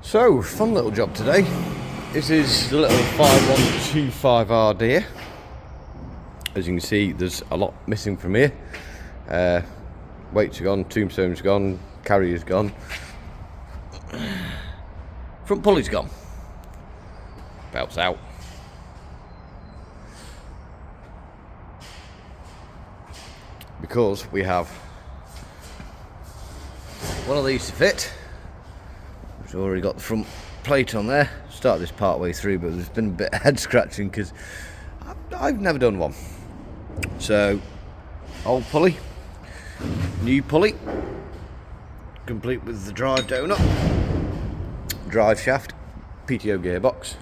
So, fun little job today. This is the little 5125R deer. As you can see, there's a lot missing from here. Weights are gone, tombstone's gone, carrier's gone. Front pulley's gone. Belt's out. Because we have one of these to fit. It's already got the front plate on there. Started this part way through, but there's been a bit of head scratching because I've never done one. So, old pulley, new pulley, complete with the drive donut, drive shaft, PTO gearbox.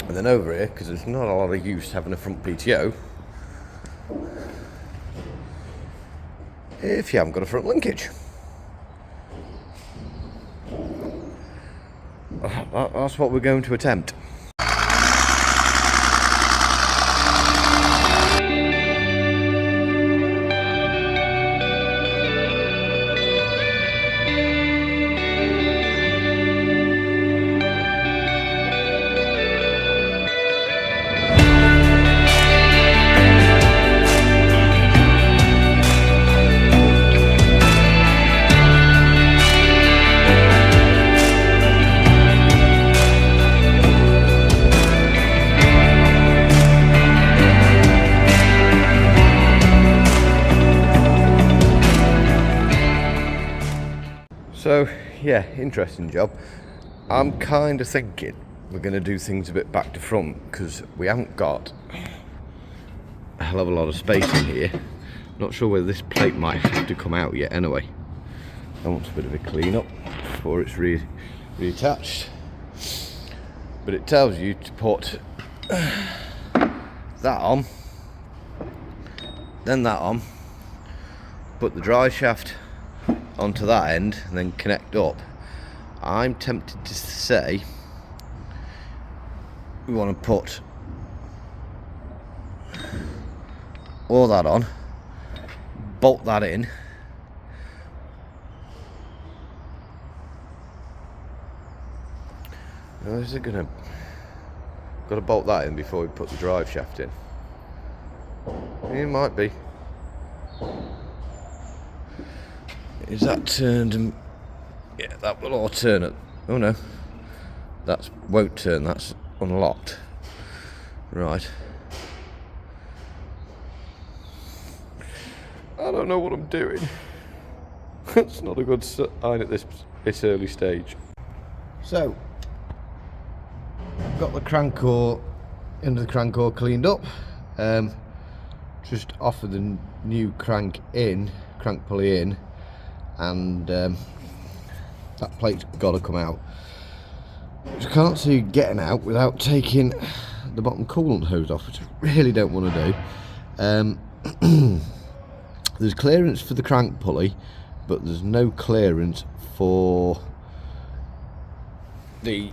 And then over here, because there's not a lot of use having a front PTO if you haven't got a front linkage. That's what we're going to attempt. So yeah, interesting job. I'm kind of thinking we're going to do things a bit back to front because we haven't got a hell of a lot of space in here. Not sure whether this plate might have to come out yet anyway. I want a bit of a clean up before it's reattached. But it tells you to put that on, then that on, put the drive shaft onto that end and then connect up. I'm tempted to say we want to put all that on, bolt that in, or is it gonna got to bolt that in before we put the drive shaft in? It might be. Is that turned? And yeah, that will all turn it. Oh no, that won't turn. That's unlocked. Right. I don't know what I'm doing. It's not a good sign at this early stage. So, got the crank core, end of the crank core cleaned up. Just offered the new crank pulley in. And that plate's got to come out. Which I can't see getting out without taking the bottom coolant hose off, which I really don't want to do. There's clearance for the crank pulley, but there's no clearance for the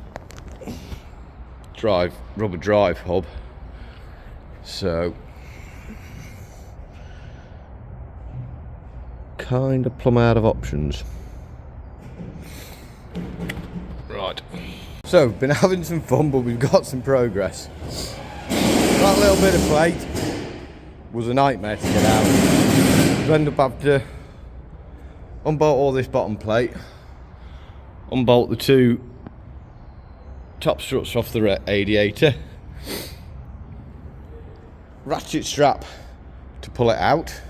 rubber drive hub. So kind of plumb out of options. Right. So, been having some fun, but we've got some progress. That little bit of plate was a nightmare to get out. We've ended up having to unbolt all this bottom plate, unbolt the two top struts off the radiator, ratchet strap to pull it out,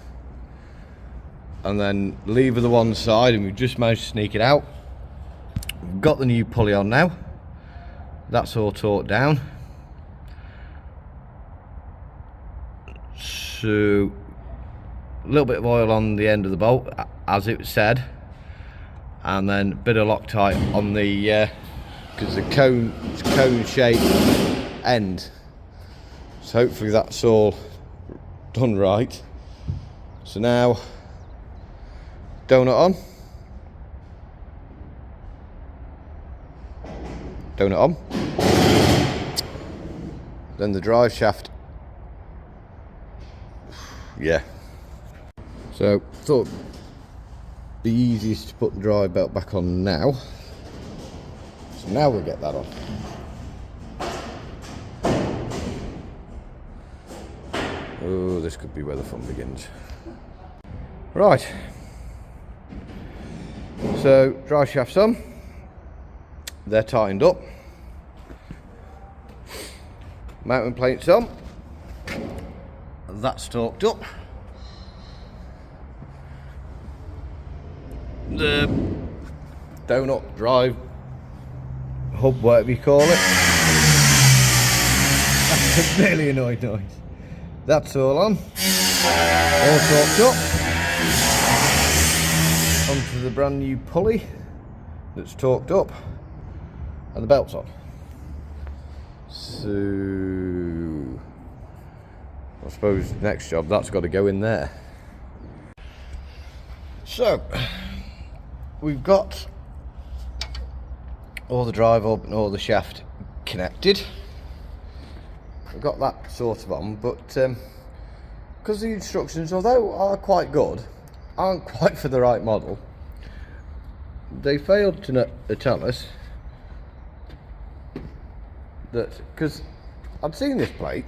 and then lever the one side, and we've just managed to sneak it out. We've got the new pulley on now. That's all torqued down. So a little bit of oil on the end of the bolt, as it said, and then a bit of Loctite on the because the cone shaped end. So hopefully that's all done right. So now, donut on, then the drive shaft. Yeah, so thought the easiest to put the drive belt back on now. So now we'll get that on. Oh, this could be where the fun begins. Right. So, drive shafts on. They're tightened up. Mounting plates on. That's torqued up. The donut drive hub, whatever you call it. That's a really annoying noise. That's all on. All torqued up. Onto the brand new pulley that's torqued up. And the belt's on. So I suppose next job, that's got to go in there. So we've got all the drive up and all the shaft connected. We've got that sort of on, but because the instructions, although are quite good, aren't quite for the right model, they failed to tell us that, because I'd seen this plate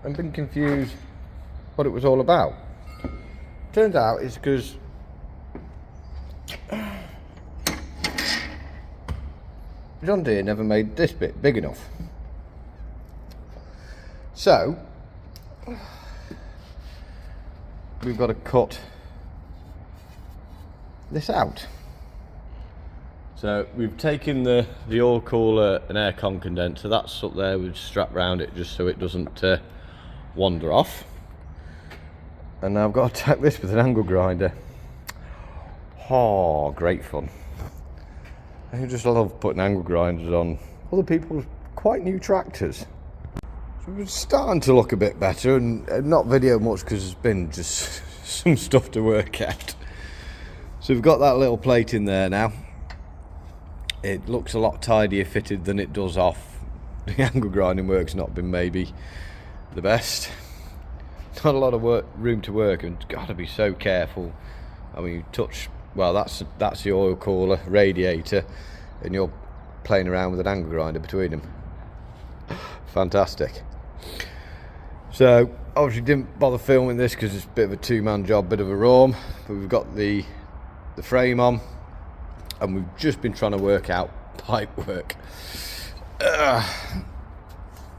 and been confused what it was all about. Turns out it's because John Deere never made this bit big enough. So we've got to cut this out. So we've taken the oil cooler and aircon condenser, that's up there, we've strapped around it just so it doesn't wander off. And now I've got to tack this with an angle grinder. Oh, great fun. I just love putting angle grinders on other people's quite new tractors. So it's starting to look a bit better, and not video much because there's been just some stuff to work out. So we've got that little plate in there now. It looks a lot tidier fitted than it does off. The angle grinding work's not been maybe the best. Not a lot of room to work, and got to be so careful. I mean, you touch, well, that's the oil cooler radiator, and you're playing around with an angle grinder between them. Fantastic. So obviously didn't bother filming this because it's a bit of a two-man job, bit of a roam, but we've got the frame on, and we've just been trying to work out pipe work.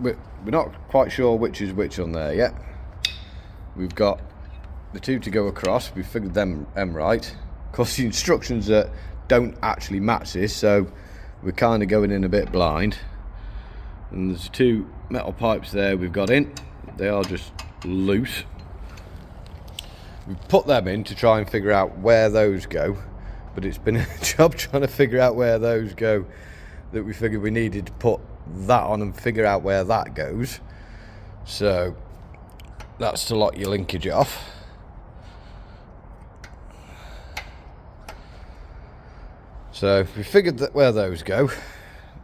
We're not quite sure which is which on there yet. We've got the two to go across, we've figured them right. Of course the instructions don't actually match this, so we're kind of going in a bit blind. And there's two metal pipes there we've got in, they are just loose. We've put them in to try and figure out where those go, but it's been a job trying to figure out where those go, that we figured we needed to put that on and figure out where that goes. So that's to lock your linkage off. So we figured that where those go.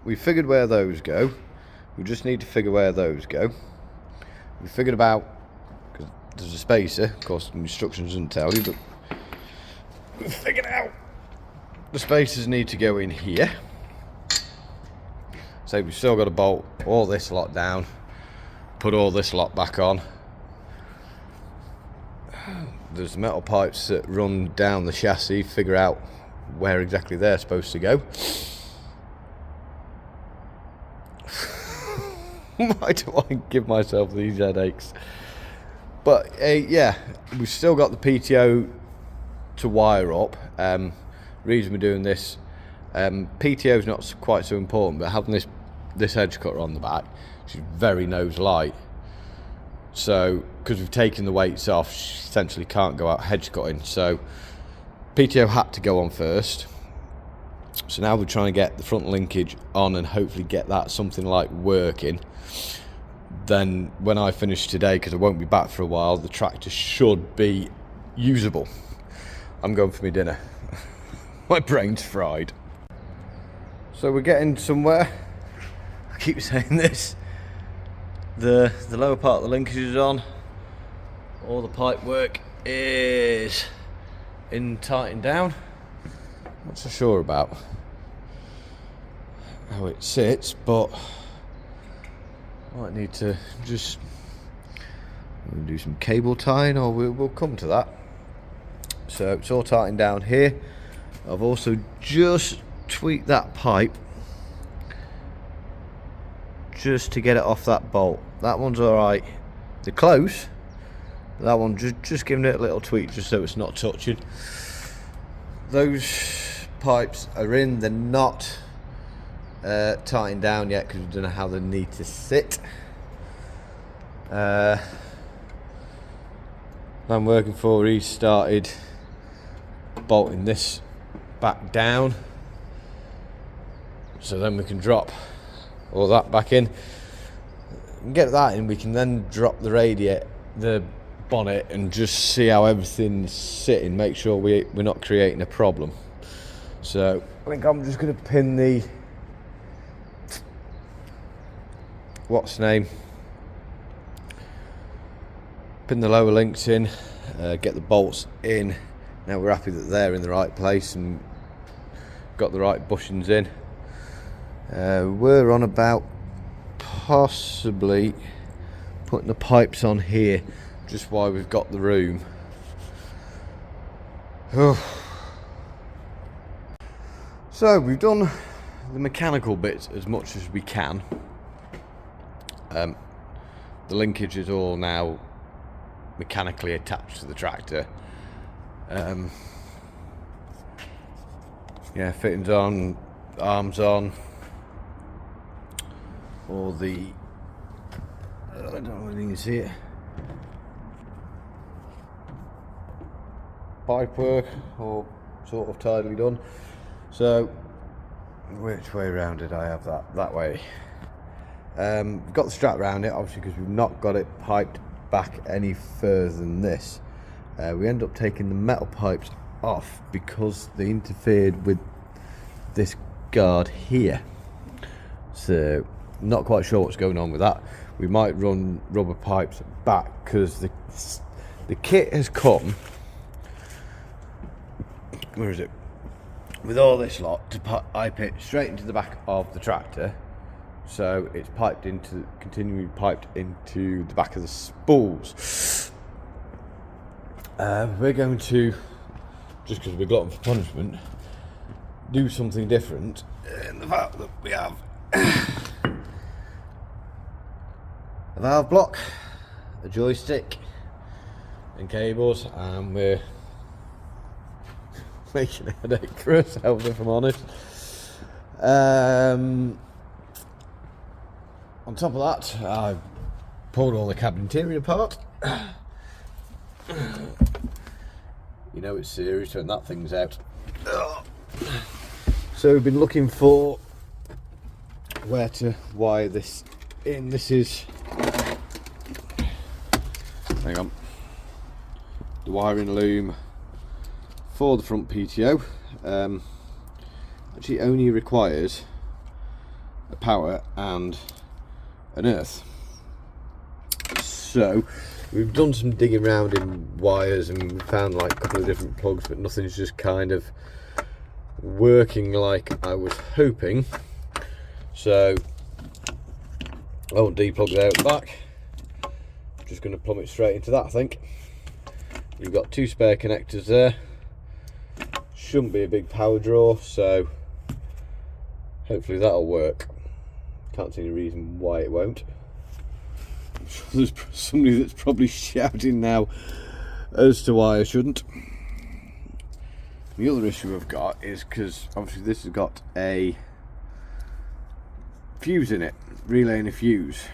We figured where those go. We just need to figure where those go. We figured about, because there's a spacer, of course the instructions doesn't tell you, but we figured out the spacers need to go in here. So we've still got to bolt all this lot down, put all this lot back on. There's metal pipes that run down the chassis, figure out where exactly they're supposed to go. Why do I give myself these headaches? But yeah, we've still got the PTO to wire up. Reason we're doing this, PTO is not quite so important, but having this edge cutter on the back, she's very nose light. So because we've taken the weights off, she essentially can't go out hedge cutting. So PTO had to go on first. So now we're trying to get the front linkage on and hopefully get that something like working. Then when I finish today, because I won't be back for a while, the tractor should be usable. I'm going for my dinner. My brain's fried. So we're getting somewhere. I keep saying this. The lower part of the linkage is on. All the pipe work is in tightened down. Not so sure about. how it sits, but I might need to just do some cable tying, or we'll come to that. So it's all tightening down here. I've also just tweaked that pipe just to get it off that bolt. That one's alright. They're close. That one just giving it a little tweak just so it's not touching. Those pipes are in. They're not tightened down yet because we don't know how they need to sit. I'm working for, he started bolting this back down, so then we can drop all that back in and get that in. We can then drop the radiator, the bonnet, and just see how everything's sitting, make sure we're not creating a problem. So I think I'm just going to pin the pin the lower links in, get the bolts in. Now we're happy that they're in the right place and got the right bushings in. We're on about possibly putting the pipes on here just while we've got the room. So we've done the mechanical bits as much as we can. The linkage is all now mechanically attached to the tractor. Yeah, fittings on, arms on, all the, I don't know whether you can see it, pipe work all sort of tidily done. So which way round did I have that? That way. We've got the strap around it, obviously, because we've not got it piped back any further than this. We end up taking the metal pipes off because they interfered with this guard here. So not quite sure what's going on with that. We might run rubber pipes back because the kit has come, where is it, with all this lot to pipe it straight into the back of the tractor. So it's piped into, continually piped into the back of the spools. We're going to, just because we're glutton for punishment, do something different in the fact that we have a valve block, a joystick and cables, and we're making a headache for ourselves, if I'm honest. On top of that, I pulled all the cabin interior apart. You know it's serious when that thing's out. So we've been looking for where to wire this in. This is, hang on, the wiring loom for the front PTO. Actually only requires a power and an earth. So we've done some digging around in wires and we found like a couple of different plugs, but nothing's just kind of working like I was hoping. So I'll deplug that out the back. Just going to plumb it straight into that, I think. You've got two spare connectors there. Shouldn't be a big power draw, so hopefully that'll work. Can't see any reason why it won't. I'm sure there's somebody that's probably shouting now as to why I shouldn't. The other issue I've got is because obviously this has got a fuse in it, relay and a fuse.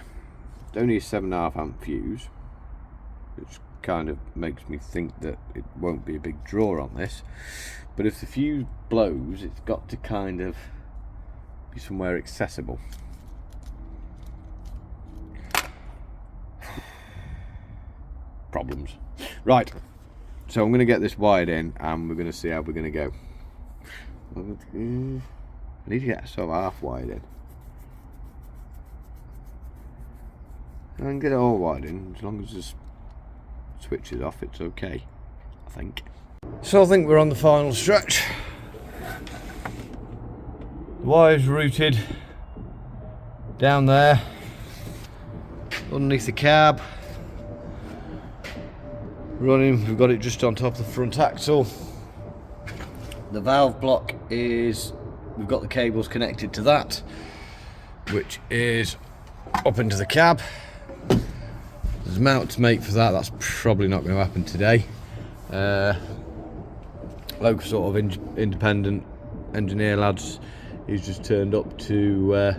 It's only a 7.5 amp fuse, which kind of makes me think that it won't be a big draw on this. But if the fuse blows, it's got to kind of be somewhere accessible. Problems. Right, so I'm going to get this wired in and we're going to see how we're going to go. I need to get sort of half wired in. I can get it all wired in, as long as the switch is off, it's okay, I think. So I think we're on the final stretch. The wire's routed, down there underneath the cab, running. We've got it just on top of the front axle. The valve block is, we've got the cables connected to that, which is up into the cab. There's a mount to make for that. That's probably not going to happen today. Local sort of independent engineer lads, he's just turned up to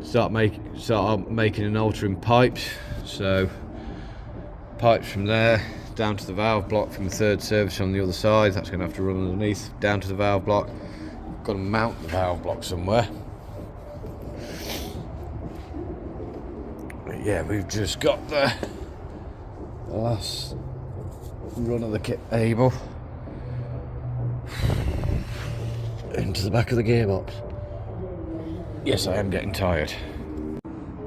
start making and altering pipes. So pipes from there down to the valve block from the third service on the other side. That's going to have to run underneath down to the valve block. Got to mount the valve block somewhere. But yeah, we've just got the last run of the kit cable into the back of the gearbox. Yes, I am getting tired.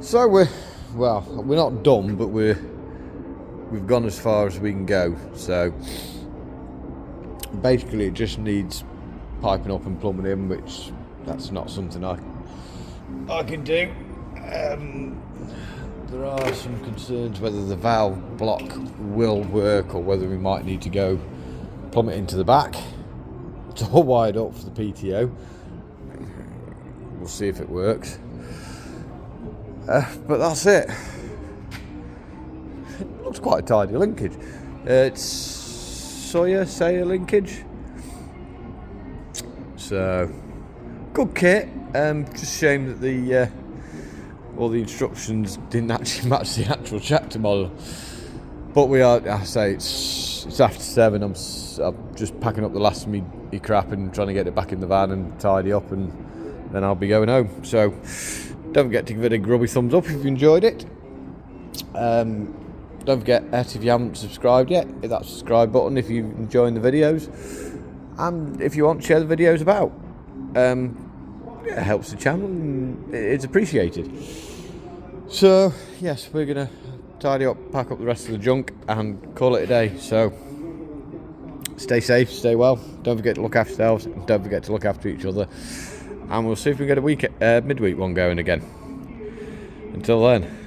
So we're not done, but we've gone as far as we can go. So basically it just needs piping up and plumbing in, which that's not something I can do. There are some concerns whether the valve block will work or whether we might need to go plumb it into the back. It's all wired up for the PTO. We'll see if it works. But that's it. It looks quite a tidy linkage. It's GembopsTagsnHSAg linkage. So good kit. Just shame that the all the instructions didn't actually match the actual tractor model. But we are, I say it's after 7. I'm just packing up the last of me crap and trying to get it back in the van and tidy up, and then I'll be going home. So don't forget to give it a grubby thumbs up if you enjoyed it. Don't forget, if you haven't subscribed yet, hit that subscribe button if you're enjoying the videos, and if you want to share the videos about. It helps the channel and it's appreciated. So yes, we're gonna tidy up, pack up the rest of the junk and call it a day. So stay safe, stay well, don't forget to look after yourselves, and don't forget to look after each other, and we'll see if we can get a midweek one going again. Until then.